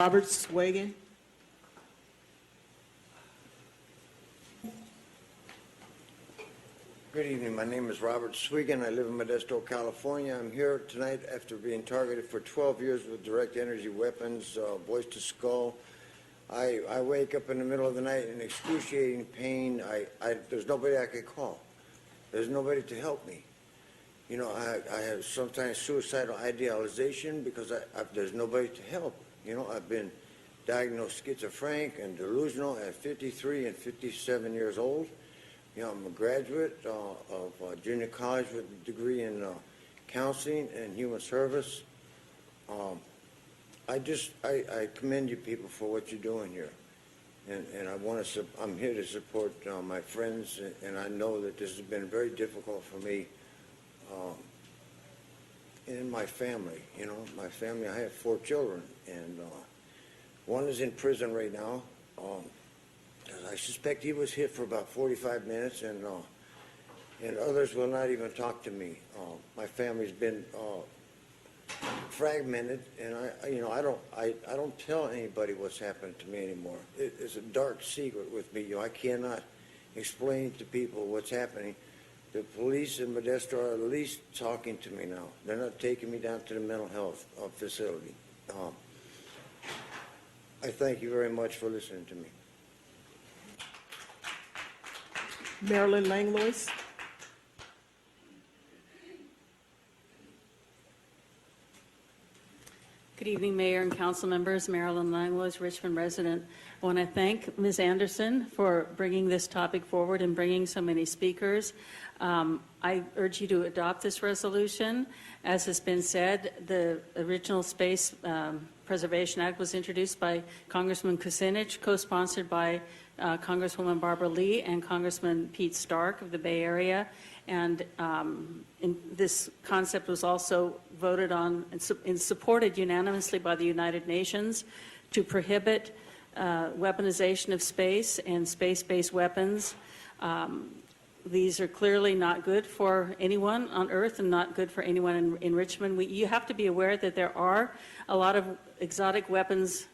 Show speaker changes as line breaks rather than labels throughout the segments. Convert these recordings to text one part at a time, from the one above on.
Robert Swagan.
Good evening. My name is Robert Swigan. I live in Modesto, California. I'm here tonight after being targeted for 12 years with direct energy weapons, voice to skull. I wake up in the middle of the night in excruciating pain. There's nobody I could call. There's nobody to help me. You know, I have sometimes suicidal idealization because there's nobody to help. You know, I've been diagnosed schizophrenic and delusional at 53 and 57 years old. You know, I'm a graduate of junior college with a degree in counseling and human service. I commend you people for what you're doing here, and I'm here to support my friends, and I know that this has been very difficult for me and my family. You know, my family. I have 4 children, and one is in prison right now. I suspect he was hit for about 45 minutes, and others will not even talk to me. My family's been fragmented, and I don't tell anybody what's happened to me anymore. It's a dark secret with me. You know, I cannot explain to people what's happening. The police in Modesto are at least talking to me now. They're not taking me down to the mental health facility. I thank you very much for listening to me.
Marilyn Langlois.
Good evening, Mayor and Council members. Marilyn Langlois, Richmond resident. I want to thank Ms. Anderson for bringing this topic forward and bringing so many speakers. I urge you to adopt this resolution. As has been said, the original Space Preservation Act was introduced by Congressman Kucinich, co-sponsored by Congresswoman Barbara Lee and Congressman Pete Stark of the Bay Area. And this concept was also voted on and supported unanimously by the United Nations to prohibit weaponization of space and space-based weapons. These are clearly not good for anyone on Earth and not good for anyone in Richmond. You have to be aware that there are a lot of exotic weapons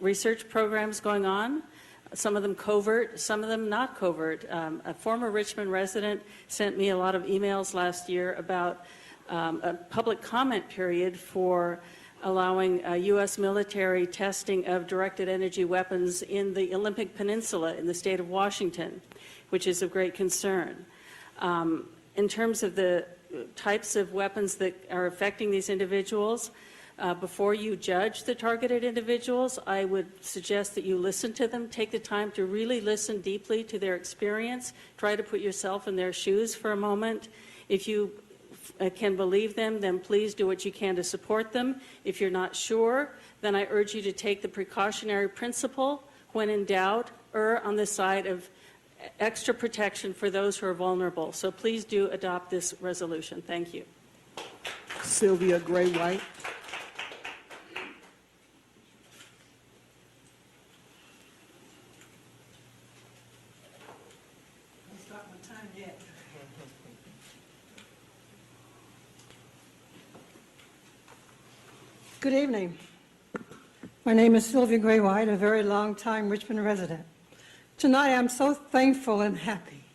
research programs going on. Some of them covert, some of them not covert. A former Richmond resident sent me a lot of emails last year about a public comment period for allowing U.S. military testing of directed energy weapons in the Olympic Peninsula in the state of Washington, which is of great concern. In terms of the types of weapons that are affecting these individuals, before you judge the targeted individuals, I would suggest that you listen to them, take the time to really listen deeply to their experience, try to put yourself in their shoes for a moment. If you can believe them, then please do what you can to support them. If you're not sure, then I urge you to take the precautionary principle. When in doubt, err on the side of extra protection for those who are vulnerable. So please do adopt this resolution. Thank you.
Sylvia Gray White.
Good evening. My name is Sylvia Gray White, a very long-time Richmond resident. Tonight I'm so thankful and happy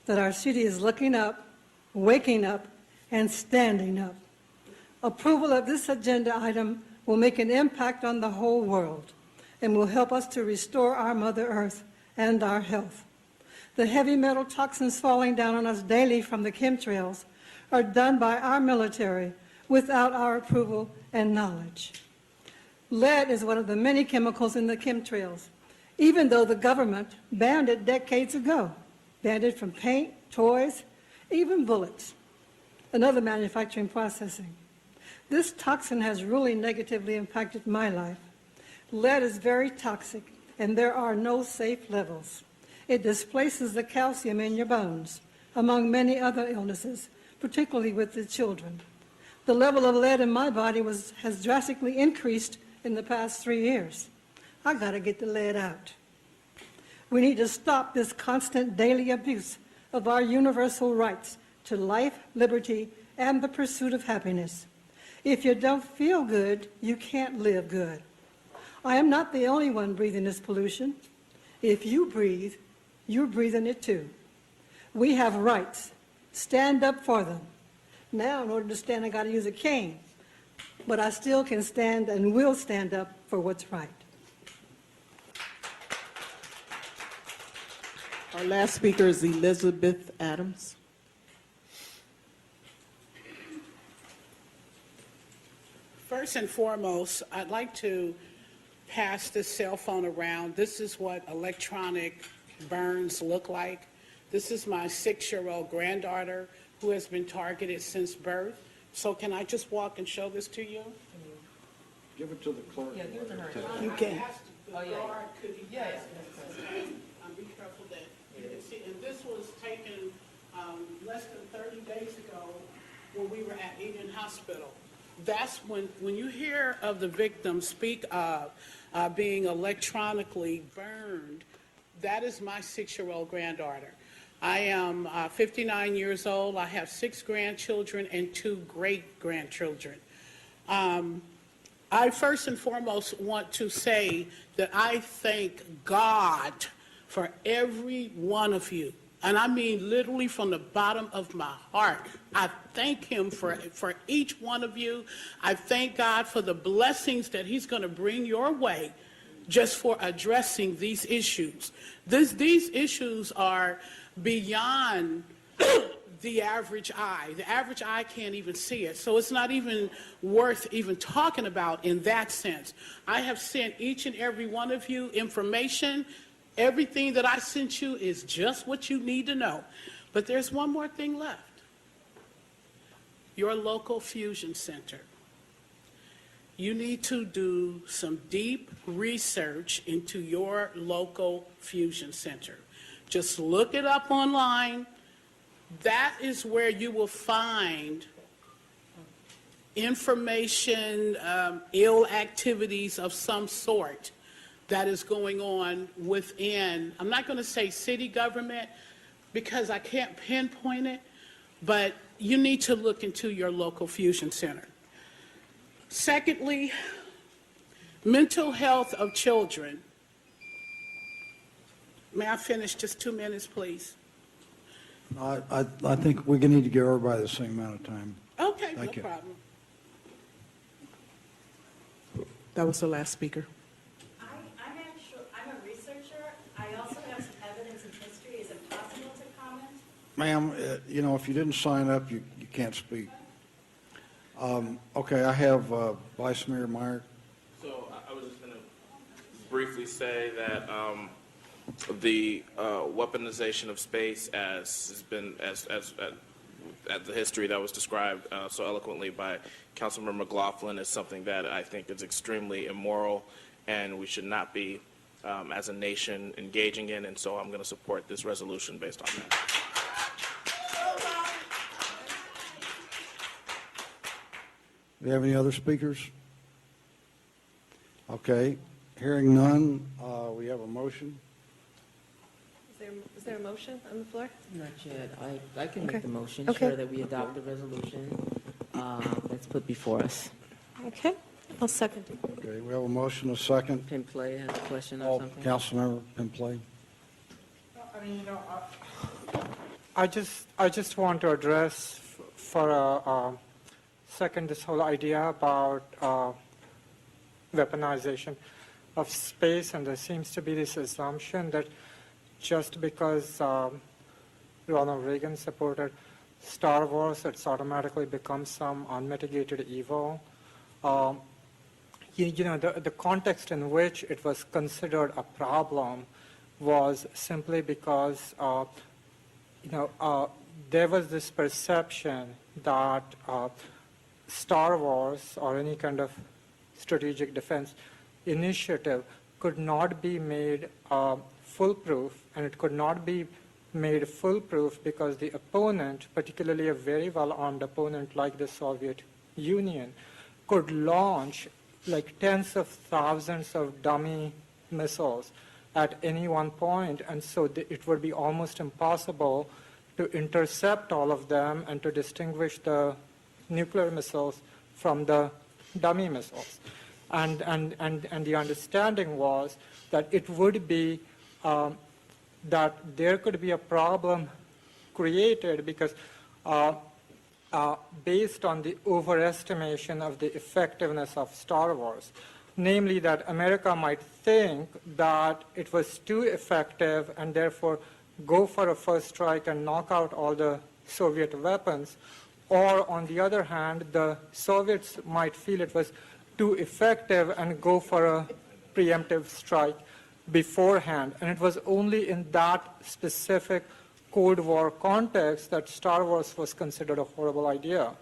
that our city is looking up, waking up, and standing up. Approval of this agenda item will make an impact on the whole world and will help us to restore our Mother Earth and our health. The heavy metal toxins falling down on us daily from the chemtrails are done by our military without our approval and knowledge. Lead is one of the many chemicals in the chemtrails, even though the government banned it decades ago, banned it from paint, toys, even bullets, and other manufacturing processing. This toxin has really negatively impacted my life. Lead is very toxic, and there are no safe levels. It displaces the calcium in your bones, among many other illnesses, particularly with the children. The level of lead in my body has drastically increased in the past 3 years. I got to get the lead out. We need to stop this constant daily abuse of our universal rights to life, liberty, and the pursuit of happiness. If you don't feel good, you can't live good. I am not the only one breathing this pollution. If you breathe, you're breathing it too. We have rights. Stand up for them. Now, in order to stand, I got to use a cane. But I still can stand and will stand up for what's right.
Our last speaker is Elizabeth Adams.
First and foremost, I'd like to pass this cell phone around. This is what electronic burns look like. This is my 6-year-old granddaughter who has been targeted since birth. So can I just walk and show this to you?
Give it to the clerk. Yeah, give it to her.
You can. Oh, yeah. Could you pass this? Be careful that you can see. And this was taken less than 30 days ago when we were at Eden Hospital. That's when you hear of the victim speak of being electronically burned, that is my 6-year-old granddaughter. I am 59 years old. I have 6 grandchildren and 2 great-grandchildren. I first and foremost want to say that I thank God for every one of you. And I mean literally from the bottom of my heart. I thank him for each one of you. I thank God for the blessings that he's going to bring your way just for addressing these issues. These issues are beyond the average eye. The average eye can't even see it. So it's not even worth even talking about in that sense. I have sent each and every one of you information. Everything that I sent you is just what you need to know. But there's one more thing left. Your local fusion center. You need to do some deep research into your local fusion center. Just look it up online. That is where you will find information, ill activities of some sort that is going on within, I'm not going to say city government because I can't pinpoint it, but you need to look into your local fusion center. Secondly, mental health of children. May I finish just 2 minutes, please?
I think we need to give everybody the same amount of time.
Okay,
Thank
no
you.
problem.
That was the last speaker.
I'm a researcher. I also have some evidence and history. Is it possible to comment?
Ma'am, you know, if you didn't sign up, you can't speak. Okay, I have Vice Mayor Meyer.
So I was just going to briefly say that the weaponization of space as the history that was described so eloquently by Councilmember McLaughlin is something that I think is extremely immoral and we should not be as a nation engaging in, and so I'm going to support this resolution based on that.
Do you have any other speakers? Okay, hearing none, we have a motion.
Is there a motion on the floor?
Not yet. I can
Okay.
make the motion,
Okay.
sure, that we adopt the resolution that's put before us.
Okay, I'll second it.
Okay, we have a motion, a second.
Pin Play has a question
Oh,
or something?
Councilmember Pimplay.
I mean, I just want to address for a second this whole idea about weaponization of space, and there seems to be this assumption that just because Ronald Reagan supported Star Wars, it's automatically becomes some unmitigated evil. You know, the context in which it was considered a problem was simply because, there was this perception that Star Wars or any kind of strategic defense initiative could not be made foolproof, and it could not be made foolproof because the opponent, particularly a very well-armed opponent like the Soviet Union, could launch like tens of thousands of dummy missiles at any one point, and so it would be almost impossible to intercept all of them and to distinguish the nuclear missiles from the dummy missiles. and the understanding was that it would be that there could be a problem created because based on the overestimation of the effectiveness of Star Wars, namely that America might think that it was too effective and therefore go for a first strike and knock out all the Soviet weapons, or on the other hand, the Soviets might feel it was too effective and go for a preemptive strike beforehand. And it was only in that specific Cold War context that Star Wars was considered a horrible idea.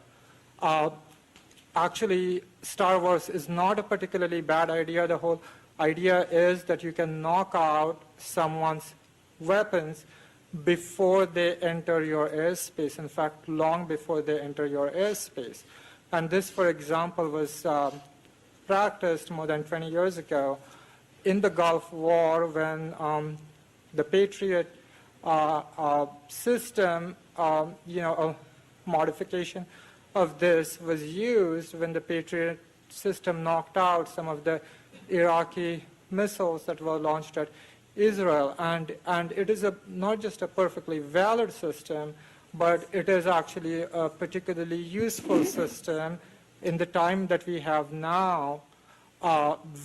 Actually, Star Wars is not a particularly bad idea. The whole idea is that you can knock out someone's weapons before they enter your airspace, in fact, long before they enter your airspace. And this, for example, was practiced more than 20 years ago in the Gulf War when the Patriot system, a modification of this was used when the Patriot system knocked out some of the Iraqi missiles that were launched at Israel. And it is not just a perfectly valid system, but it is actually a particularly useful system in the time that we have now,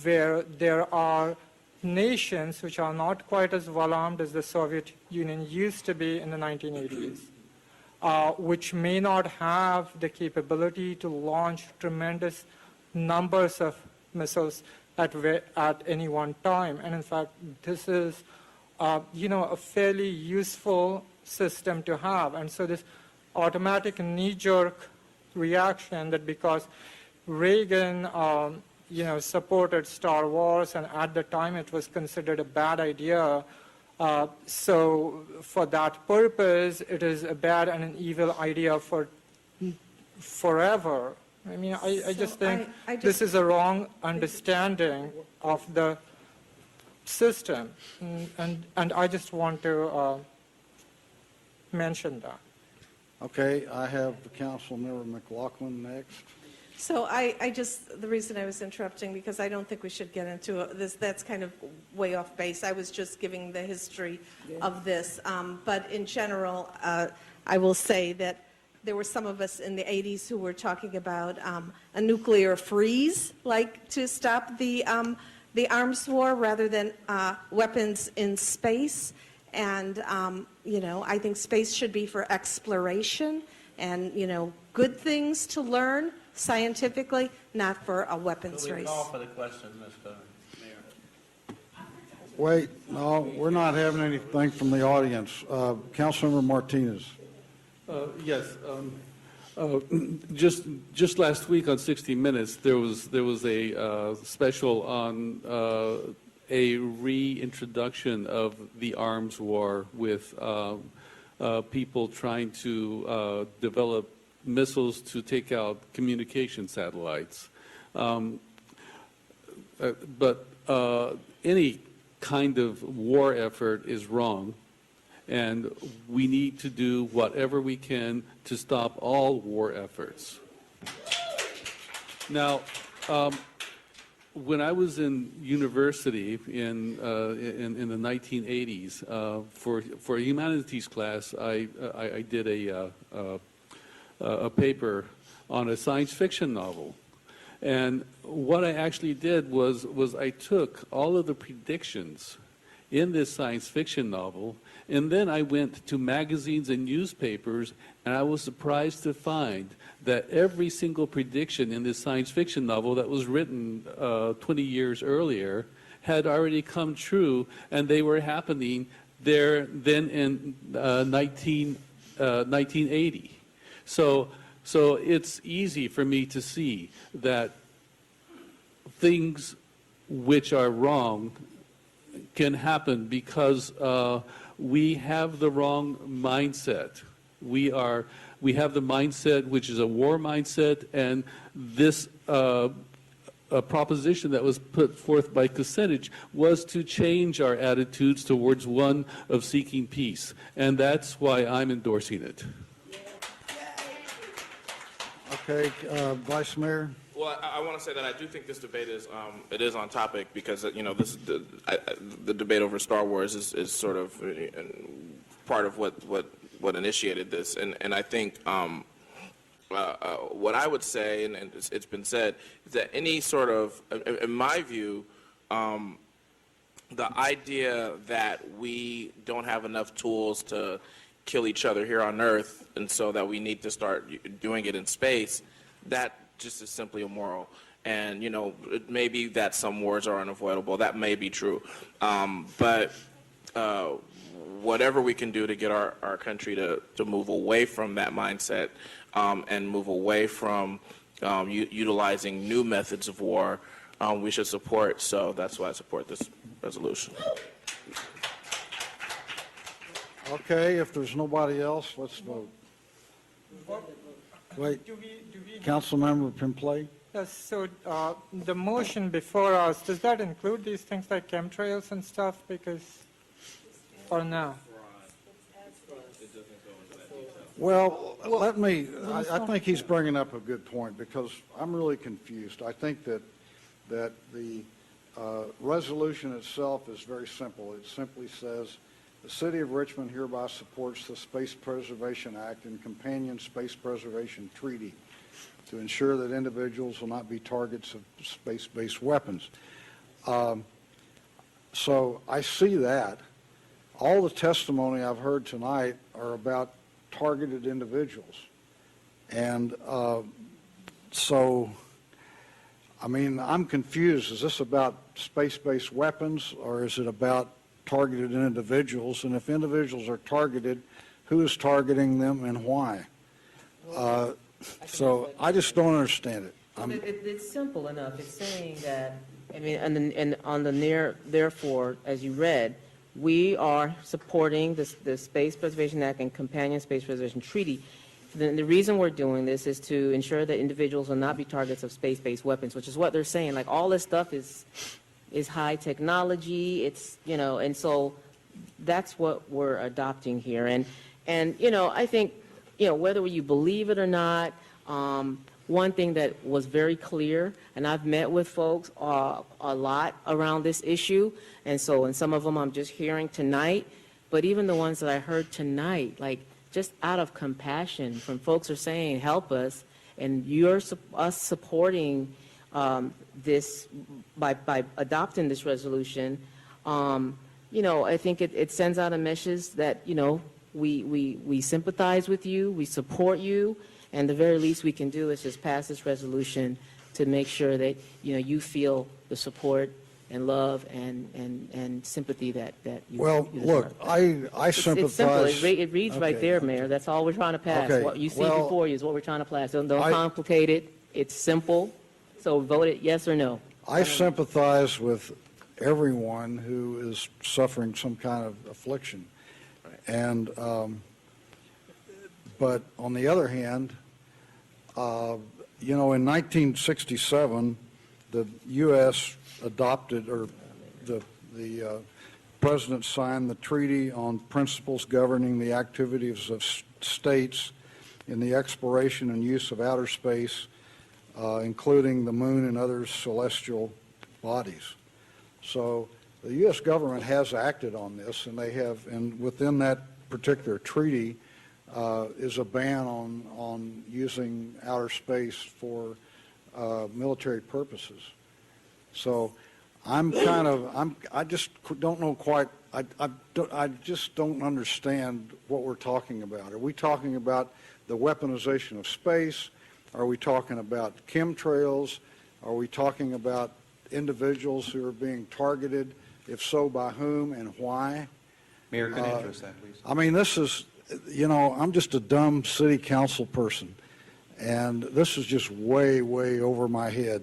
where there are nations which are not quite as well armed as the Soviet Union used to be in the 1980s, which may not have the capability to launch tremendous numbers of missiles at any one time. And in fact, this is a fairly useful system to have. And so this automatic knee-jerk reaction that because Reagan supported Star Wars, and at the time it was considered a bad idea, so for that purpose it is a bad and an evil idea for forever. I mean, I just think this is a wrong understanding of the system, and I just want to mention that.
Okay, I have Councilmember McLaughlin next.
So the reason I was interrupting, because I don't think we should get into this, that's kind of way off base. I was just giving the history of this. But in general, I will say that there were some of us in the 80s who were talking about a nuclear freeze, like to stop the arms war rather than weapons in space. And, I think space should be for exploration and, good things to learn scientifically, not for a weapons race.
Call for the question, Mr. Mayor.
Wait, no, we're not having anything from the audience. Councilmember Martinez.
Yes. Just last week on 60 Minutes, there was a special on a reintroduction of the arms war with people trying to develop missiles to take out communication satellites. But any kind of war effort is wrong, and we need to do whatever we can to stop all war efforts. Now, when I was in university in the 1980s, for a humanities class, I did a paper on a science fiction novel. And what I actually did was I took all of the predictions in this science fiction novel, and then I went to magazines and newspapers, and I was surprised to find that every single prediction in this science fiction novel that was written 20 years earlier had already come true, and they were happening there then in 1980. So it's easy for me to see that things which are wrong can happen because we have the wrong mindset. We have the mindset which is a war mindset, and this a proposition that was put forth by Kucinich was to change our attitudes towards one of seeking peace, and that's why I'm endorsing it.
Okay, Vice Mayor.
Well, I want to say that I do think this debate is it is on topic because this the debate over Star Wars is sort of part of what initiated this, and I think what I would say, and it's been said, is that any sort of, in my view, the idea that we don't have enough tools to kill each other here on Earth, and so that we need to start doing it in space, that just is simply immoral. And, maybe that some wars are unavoidable. That may be true. But whatever we can do to get our country to move away from that mindset and move away from utilizing new methods of war, we should support. So that's why I support this resolution.
Okay, if there's nobody else, let's vote. Wait, Councilmember Pimplay?
Yes, so the motion before us, does that include these things like chemtrails and stuff? Or no?
Well, I think he's bringing up a good point because I'm really confused. I think that the resolution itself is very simple. It simply says, the City of Richmond hereby supports the Space Preservation Act and companion Space Preservation Treaty to ensure that individuals will not be targets of space-based weapons. So I see that. All the testimony I've heard tonight are about targeted individuals. And so, I mean, I'm confused. Is this about space-based weapons or is it about targeted individuals? And if individuals are targeted, who is targeting them and why? So I just don't understand it.
It's simple enough. It's saying that, I mean, and on the therefore, as you read, we are supporting the Space Preservation Act and Companion Space Preservation Treaty. The reason we're doing this is to ensure that individuals will not be targets of space-based weapons, which is what they're saying. Like, all this stuff is high technology. It's, and so that's what we're adopting here. And I think, whether you believe it or not, one thing that was very clear, and I've met with folks a lot around this issue, and some of them I'm just hearing tonight, but even the ones that I heard tonight, like, just out of compassion from folks are saying, help us, and us supporting this by adopting this resolution, I think it sends out a message that, we sympathize with you, we support you, and the very least we can do is just pass this resolution to make sure that, you feel the support and love and sympathy that you
Well,
you
look,
deserve.
I sympathize.
It's simple. It reads right
Okay.
there, Mayor. That's all we're trying to pass.
Okay.
What you see
Well,
before you is what we're trying to pass. Don't
I-
complicate it. It's simple. So vote it yes or no.
I sympathize with everyone who is suffering some kind of affliction. And, but on the other hand, in 1967, the U.S. adopted, or the President signed the Treaty on Principles Governing the Activities of States in the Exploration and Use of Outer Space, including the moon and other celestial bodies. So the U.S. government has acted on this, and they have, and within that particular treaty is a ban on using outer space for military purposes. So I just don't know quite, I just don't understand what we're talking about. Are we talking about the weaponization of space? Are we talking about chemtrails? Are we talking about individuals who are being targeted? If so, by whom and why?
Mayor, can I address that, please?
I mean, this is, I'm just a dumb city council person, and this is just way, way over my head.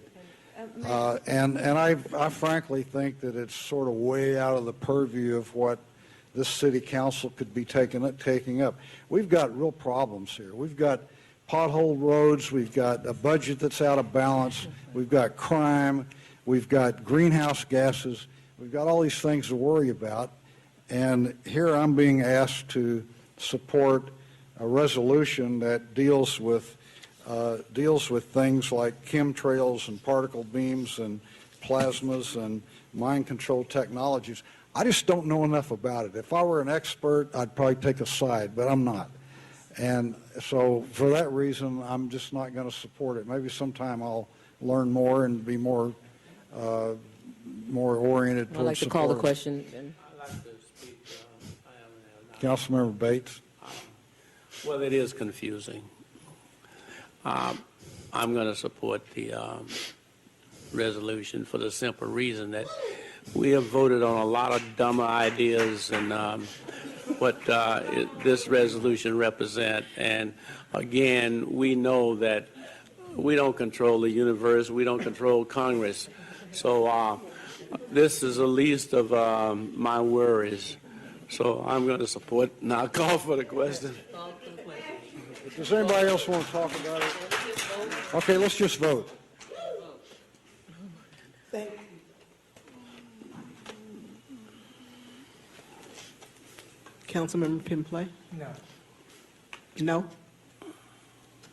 And I frankly think that it's sort of way out of the purview of what this city council could be taking up. We've got real problems here. We've got pothole roads, we've got a budget that's out of balance, we've got crime, we've got greenhouse gases, we've got all these things to worry about, and here I'm being asked to support a resolution that deals with deals with things like chemtrails and particle beams and plasmas and mind control technologies. I just don't know enough about it. If I were an expert, I'd probably take a side, but I'm not. And so for that reason, I'm just not going to support it. Maybe sometime I'll learn more and be more oriented
I'd
towards
like to call the
support.
question. then.
I'd like to speak.
Councilmember Bates.
Well, it is confusing. I'm going to support the resolution for the simple reason that we have voted on a lot of dumber ideas and what this resolution represent. And again, we know that we don't control the universe, we don't control Congress. So this is the least of my worries. So I'm going to support, and I'll call for the question.
Does anybody else want to talk about it? Okay, let's just vote.
Councilmember Pimplay?
No.
No?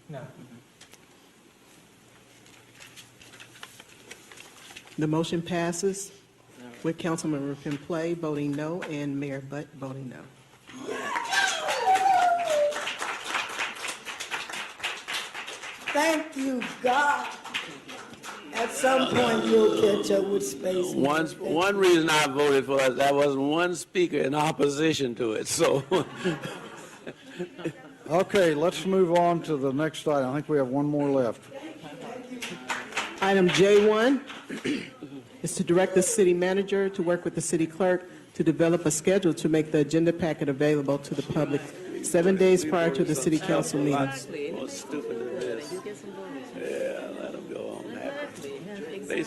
No.
The motion passes with Councilmember Pimplay voting no and Mayor Butt voting no.
Thank you, God. At some point, you'll catch up with space.
One reason I voted for it, there wasn't one speaker in opposition to it, so.
Okay, let's move on to the next item. I think we have one more left.
Item J1 is to direct the city manager to work with the city clerk to develop a schedule to make the agenda packet available to the public 7 days prior to the city council meeting.
What stupid is this? Yeah, let them go on that. They